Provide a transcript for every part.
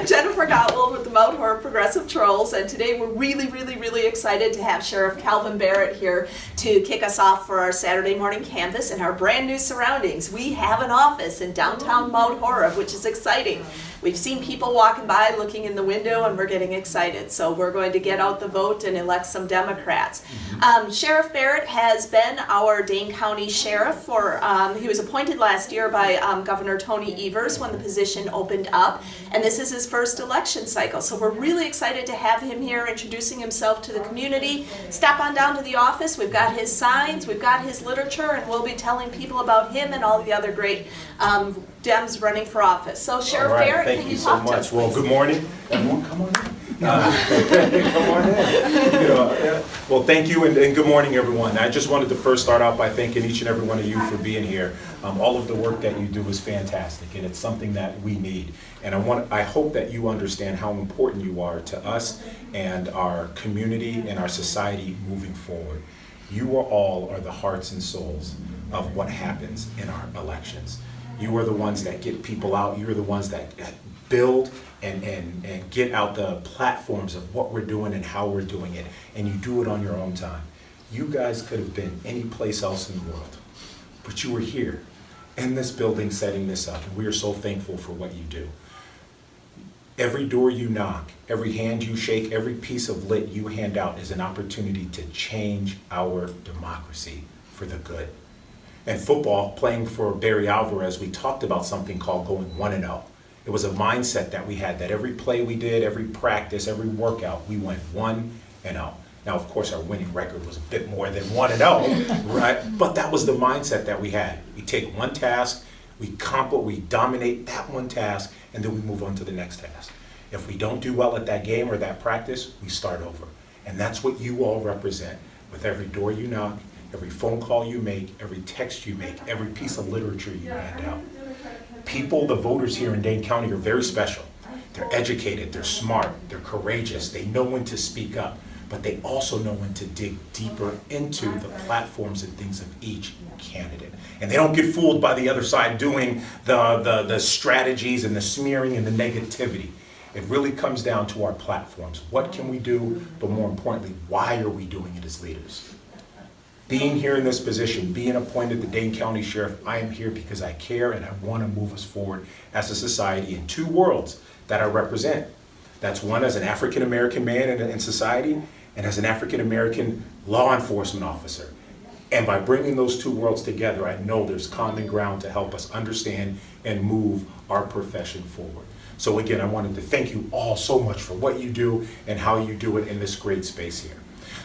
I'm Jennifer Gottwald with the Mount Horeb Progressive Trolls, and today we're really excited to have Sheriff Kalvin Barrett here to kick us off for our Saturday morning canvass in our brand new surroundings. We have an office in downtown Mount Horeb, which is exciting. We've seen people walking by looking in the window and we're getting excited. So we're going to get out the vote and elect some Democrats. Sheriff Barrett has been our Dane County Sheriff for, he was appointed last year by Governor Tony Evers when the position opened up. And this is his first election cycle. So we're really excited to have him here introducing himself to the community. Stop on down to the office. We've got his signs, we've got his literature, and we'll be telling people about him and all the other great Dems running for office. So Sheriff Barrett, thank you so much. Well, good morning. Everyone, come on in. Come on in. Well, thank you, and good morning, everyone. I just wanted to first start out by thanking each and every one of you for being here. All of the work that you do is fantastic, and it's something that we need. And I hope that you understand how important you are to us and our community and our society moving forward. You all are the hearts and souls of what happens in our elections. You are the ones that get people out. You're the ones that build and get out the platforms of what we're doing and how we're doing it. And you do it on your own time. You guys could have been any place else in the world, but you were here in this building setting this up. And we are so thankful for what you do. Every door you knock, every hand you shake, every piece of lit you hand out is an opportunity to change our democracy for the good. And football, playing for Barry Alvarez, we talked about something called going 1-0. It was a mindset that we had, that every play we did, every practice, every workout, we went 1-0. Now, of course, our winning record was a bit more than 1-0, right? But that was the mindset that we had. We take one task, we dominate that one task, and then we move on to the next task. If we don't do well at that game or that practice, we start over. And that's what you all represent with every door you knock, every phone call you make, every text you make, every piece of literature you hand out. People, the voters here in Dane County, are very special. They're educated, they're smart, they're courageous, they know when to speak up, but they also know when to dig deeper into the platforms and things of each candidate. And they don't get fooled by the other side doing the strategies and the smearing and the negativity. It really comes down to our platforms. What can we do, but more importantly, why are we doing it as leaders? Being here in this position, being appointed the Dane County Sheriff, I am here because I care and I want to move us forward as a society in two worlds that I represent. That's one as an African American man in society and as an African American law enforcement officer. And by bringing those two worlds together, I know there's common ground to help us understand and move our profession forward. So again, I wanted to thank you all so much for what you do and how you do it in this great space here.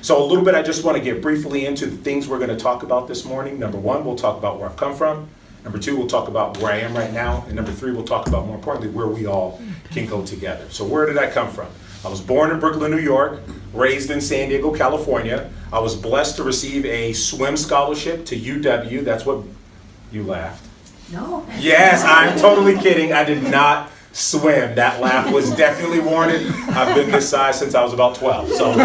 So a little bit, I just want to get briefly into the things we're going to talk about this morning. Number one, we'll talk about where I've come from. Number two, we'll talk about where I am right now. And number three, we'll talk about, more importantly, where we all can go together. So where did I come from? I was born in Brooklyn, New York, raised in San Diego, California. I was blessed to receive a swim scholarship to UW. That's what you laughed. No. Yes, I'm totally kidding. I did not swim. That laugh was definitely warranted. I've been this size since I was about 12, so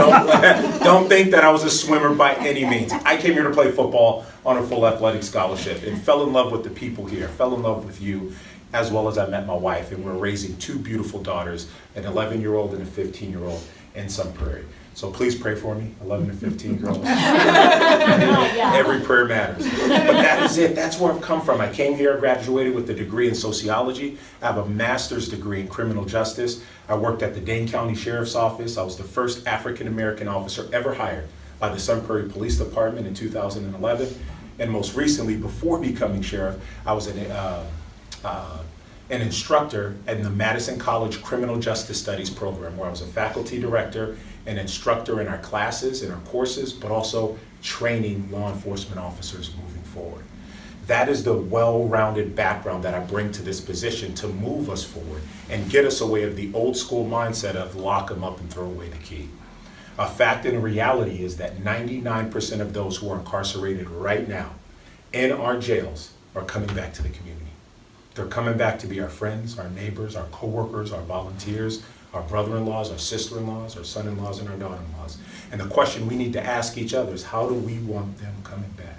don't think that I was a swimmer by any means. I came here to play football on a full athletic scholarship and fell in love with the people here, fell in love with you, as well as I met my wife, and we're raising two beautiful daughters, an 11-year-old and a 15-year-old in Sun Prairie. So please pray for me, 11 and 15 girls. Every prayer matters. But that is it. That's where I've come from. I came here, graduated with a degree in sociology. I have a master's degree in criminal justice. I worked at the Dane County Sheriff's Office. I was the first African-American officer ever hired by the Sun Prairie Police Department in 2011. And most recently, before becoming sheriff, I was an instructor in the Madison College Criminal Justice Studies program, where I was a faculty director, an instructor in our classes, in our courses, but also training law enforcement officers moving forward. That is the well-rounded background that I bring to this position to move us forward and get us away of the old school mindset of lock them up and throw away the key. A fact and a reality is that 99% of those who are incarcerated right now in our jails are coming back to the community. They're coming back to be our friends, our neighbors, our coworkers, our volunteers, our brother-in-laws, our sister-in-laws, our son-in-laws, and our daughter-in-laws. And the question we need to ask each other is, how do we want them coming back?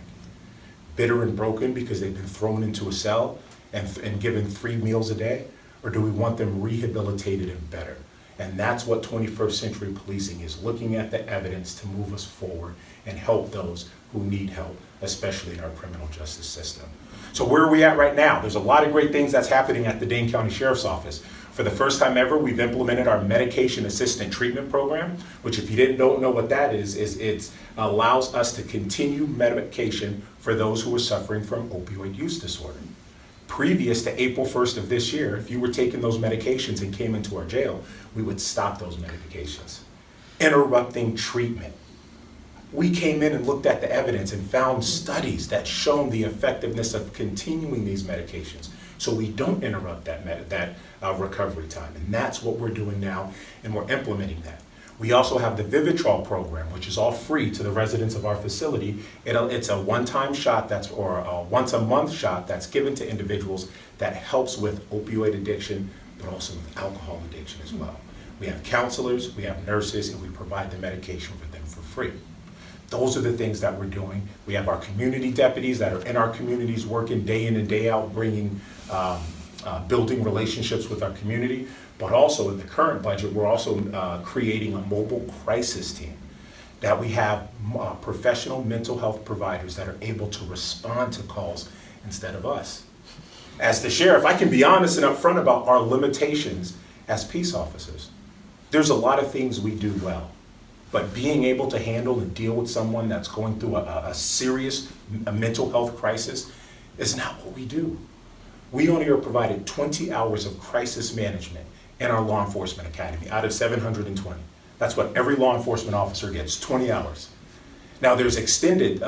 Bitter and broken because they've been thrown into a cell and given 3 meals a day? or do we want them rehabilitated and better? And that's what 21st century policing is, looking at the evidence to move us forward and help those who need help, especially in our criminal justice system. So where are we at right now? There's a lot of great things that's happening at the Dane County Sheriff's Office. For the first time ever, we've implemented our medication assistant treatment program, which if you don't know what that is it allows us to continue medication for those who are suffering from opioid use disorder. Previous to April 1st of this year, if you were taking those medications and came into our jail, we would stop those medications, interrupting treatment. We came in and looked at the evidence and found studies that shown the effectiveness of continuing these medications so we don't interrupt that recovery time. And that's what we're doing now, and we're implementing that. We also have the Vivitrol program, which is all free to the residents of our facility. It's a one-time shot or a once-a-month shot that's given to individuals that helps with opioid addiction, but also with alcohol addiction as well. We have counselors, we have nurses, and we provide the medication for them for free. Those are the things that we're doing. We have our community deputies that are in our communities working day in and day out, building relationships with our community. But also in the current budget, we're also creating a mobile crisis team that we have professional mental health providers that are able to respond to calls instead of us. As the sheriff, I can be honest and upfront about our limitations as peace officers. There's a lot of things we do well. But being able to handle and deal with someone that's going through a serious mental health crisis is not what we do. We only are provided 20 hours of crisis management in our law enforcement academy out of 720. That's what every law enforcement officer gets, 20 hours. Now there's extended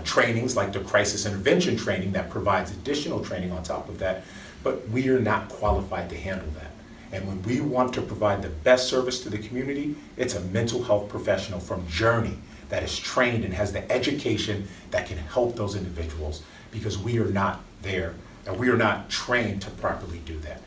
trainings like the crisis intervention training that provides additional training on top of that, but we are not qualified to handle that. And when we want to provide the best service to the community, it's a mental health professional from Journey that is trained and has the education that can help those individuals, because we are not there and we are not trained to properly do that.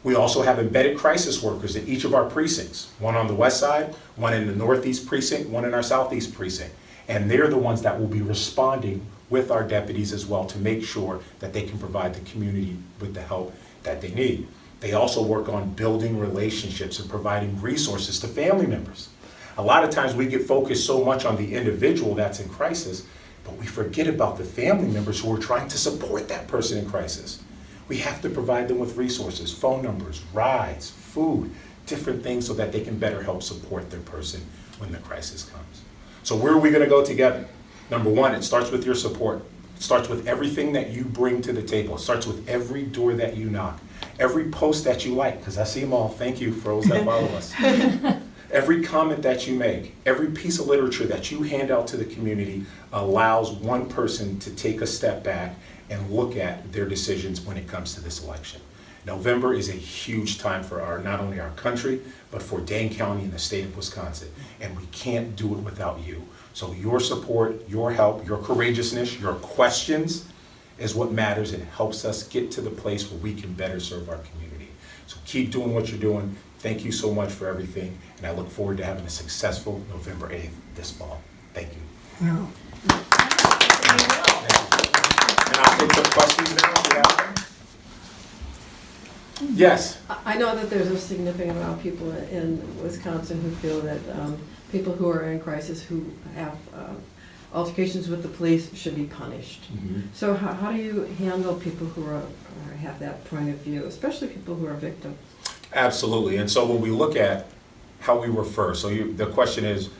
We also have embedded crisis workers in each of our precincts, one on the west side, one in the northeast precinct, one in our southeast precinct. And they're the ones that will be responding with our deputies as well to make sure that they can provide the community with the help that they need. They also work on building relationships and providing resources to family members. A lot of times we get focused so much on the individual that's in crisis, but we forget about the family members who are trying to support that person in crisis. We have to provide them with resources, phone numbers, rides, food, different things so that they can better help support their person when the crisis comes. So where are we going to go together? Number one, it starts with your support. It starts with everything that you bring to the table. It starts with every door that you knock. Every post that you like, because I see them all. Thank you for those that follow us. Every comment that you make, every piece of literature that you hand out to the community allows one person to take a step back and look at their decisions when it comes to this election. November is a huge time for not only our country, but for Dane County and the state of Wisconsin. And we can't do it without you. So your support, your help, your courageousness, your questions is what matters and helps us get to the place where we can better serve our community. So keep doing what you're doing. Thank you so much for everything. And I look forward to having a successful November 8th this fall. Thank you. Yeah. And I'll take some questions now if you have them. Yes. I know that there's a significant amount of people in Wisconsin who feel that people who are in crisis who have altercations with the police should be punished. Mm-hmm. So how do you handle people who have that point of view, especially people who are victims? Absolutely. And so when we look at how we refer, so the question is,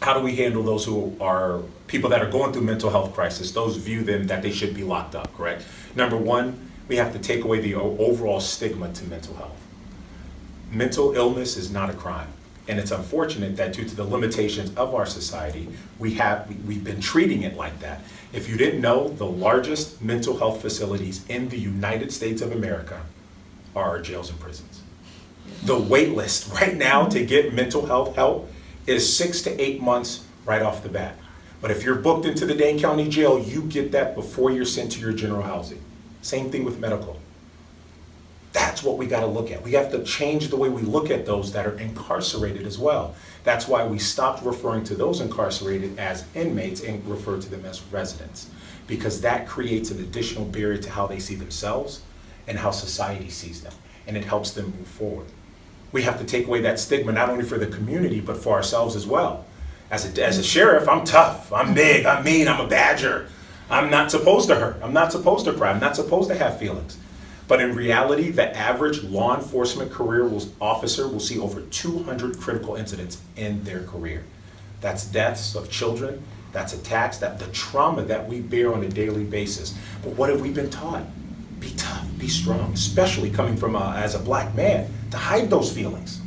how do we handle those who are people that are going through mental health crisis? Those view them that they should be locked up, correct? Number one, we have to take away the overall stigma to mental health. Mental illness is not a crime. And it's unfortunate that due to the limitations of our society, we've been treating it like that. If you didn't know, the largest mental health facilities in the United States of America are our jails and prisons. The wait list right now to get mental health help is 6 to 8 months right off the bat. But if you're booked into the Dane County Jail, you get that before you're sent to your general housing. Same thing with medical. That's what we got to look at. We have to change the way we look at those that are incarcerated as well. That's why we stopped referring to those incarcerated as inmates and refer to them as residents, because that creates an additional barrier to how they see themselves and how society sees them. and it helps them move forward. We have to take away that stigma, not only for the community, but for ourselves as well. As a sheriff, I'm tough, I'm big, I'm mean, I'm a badger. I'm not supposed to hurt, I'm not supposed to cry, I'm not supposed to have feelings. But in reality, the average law enforcement officer will see over 200 critical incidents in their career. That's deaths of children, that's attacks, the trauma that we bear on a daily basis. But what have we been taught? Be tough, be strong, especially coming from as a black man, to hide those feelings.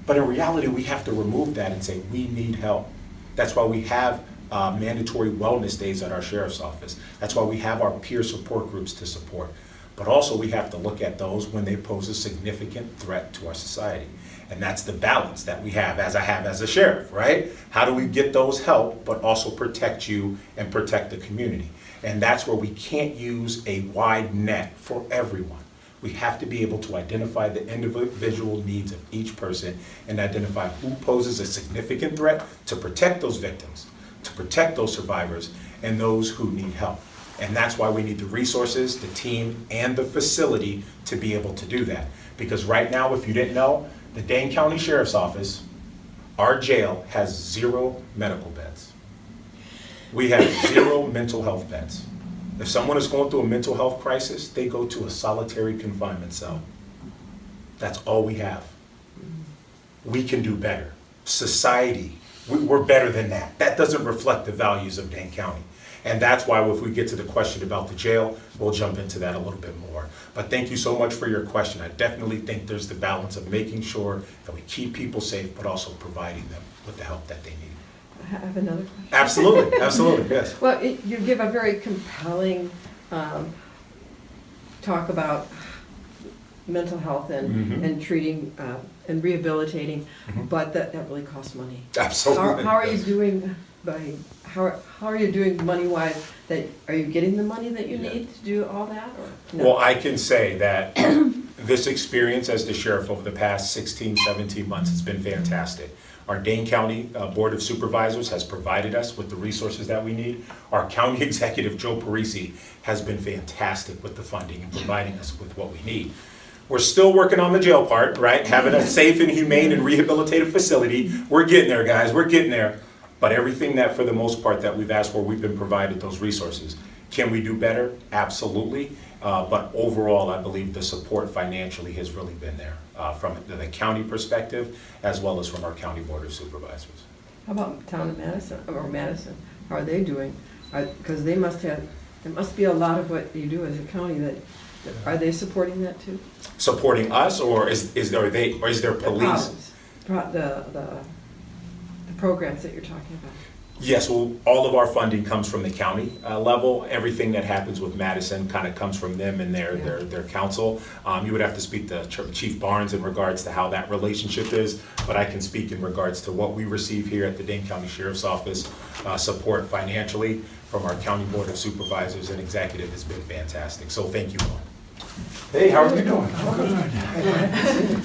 But in reality, we have to remove that and say, we need help. That's why we have mandatory wellness days at our sheriff's office. That's why we have our peer support groups to support. But also we have to look at those when they pose a significant threat to our society. And that's the balance that we have as a sheriff, right? How do we get those help, but also protect you and protect the community? And that's where we can't use a wide net for everyone. We have to be able to identify the individual needs of each person and identify who poses a significant threat to protect those victims, to protect those survivors, and those who need help. And that's why we need the resources, the team, and the facility to be able to do that. Because right now, if you didn't know, the Dane County Sheriff's Office, our jail, has 0 medical beds. We have 0 mental health beds. If someone is going through a mental health crisis, they go to a solitary confinement cell. That's all we have. We can do better. Society, we're better than that. That doesn't reflect the values of Dane County. And that's why if we get to the question about the jail, we'll jump into that a little bit more. But thank you so much for your question. I definitely think there's the balance of making sure that we keep people safe, but also providing them with the help that they need. I have another question. Absolutely, absolutely, yes. Well, you give a very compelling talk about mental health and treating and rehabilitating, but that really costs money. Absolutely. How are you doing how are you doing money-wise? Are you getting the money that you need to do all that? Or no? Well, I can say that this experience as the sheriff over the past 16, 17 months has been fantastic. Our Dane County Board of Supervisors has provided us with the resources that we need. Our county executive, Joe Parisi, has been fantastic with the funding and providing us with what we need. We're still working on the jail part, right? Having a safe and humane and rehabilitative facility. We're getting there, guys, we're getting there. But everything that, for the most part, that we've asked for, we've been provided those resources. Can we do better? Absolutely. But overall, I believe the support financially has really been there from the county perspective, as well as from our county board of supervisors. How about town of Madison? How are they doing? Because there must be a lot of what you do as a county are they supporting that too? Supporting us, or is there police? The programs that you're talking about. Yes, well, all of our funding comes from the county level. Everything that happens with Madison kind of comes from them and their council. You would have to speak to Chief Barnes in regards to how that relationship is, but I can speak in regards to what we receive here at the Dane County Sheriff's Office. Support financially from our County Board of Supervisors and Executive has been fantastic, so thank you all. Hey, how are you doing? Good.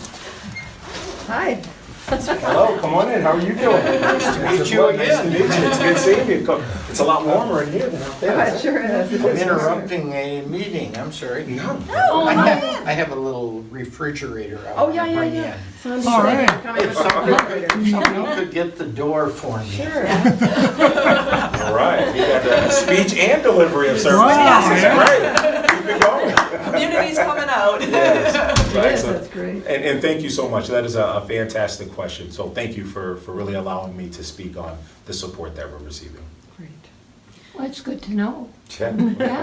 Hi. Hello, come on in. How are you doing? Nice to meet you again. Nice to meet you. It's good seeing you. It's a lot warmer in here than out there. It sure is. I'm interrupting a meeting, I'm sorry. No. I have a little refrigerator I Oh, want to bring in. yeah. Sounds All like right. coming with some refrigerator. Somebody could get the door for me. Sure. All right. You got the speech and delivery of services. Wow. Right. Keep it going. Community's coming out. Right, Yes, so- that's great. And thank you so much. That is a fantastic question. So thank you for really allowing me to speak on the support that we're receiving. Great. Well, it's good to know. Yeah.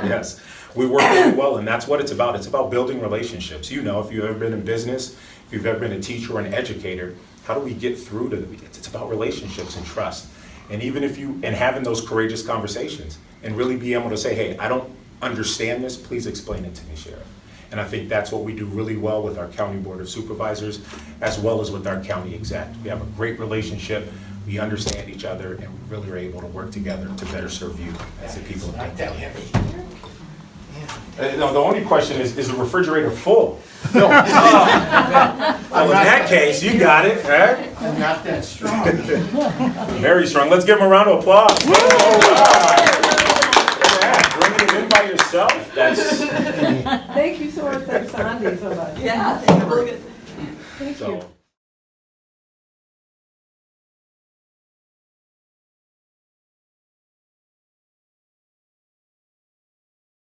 Yes. We work really well, and that's what it's about. It's about building relationships. You know, if you've ever been in business, if you've ever been a teacher or an educator, how do we get through to it's about relationships and trust. And even and having those courageous conversations and really be able to say, hey, I don't understand this, please explain it to me, Sheriff. And I think that's what we do really well with our County Board of Supervisors, as well as with our county exec. We have a great relationship, we understand each other, and we really are able to work together to better serve you as the people of Not Dane that County. heavy. No, the only question is the refrigerator full? No, Well, in that case, you got it, right? I'm not that strong. Very strong. Let's give him a round of applause. All right. Look at that. Bringing it in by by yourself, that's, Thank you so much, thanks to Andy so much. Yeah, thank you. Thank you. so.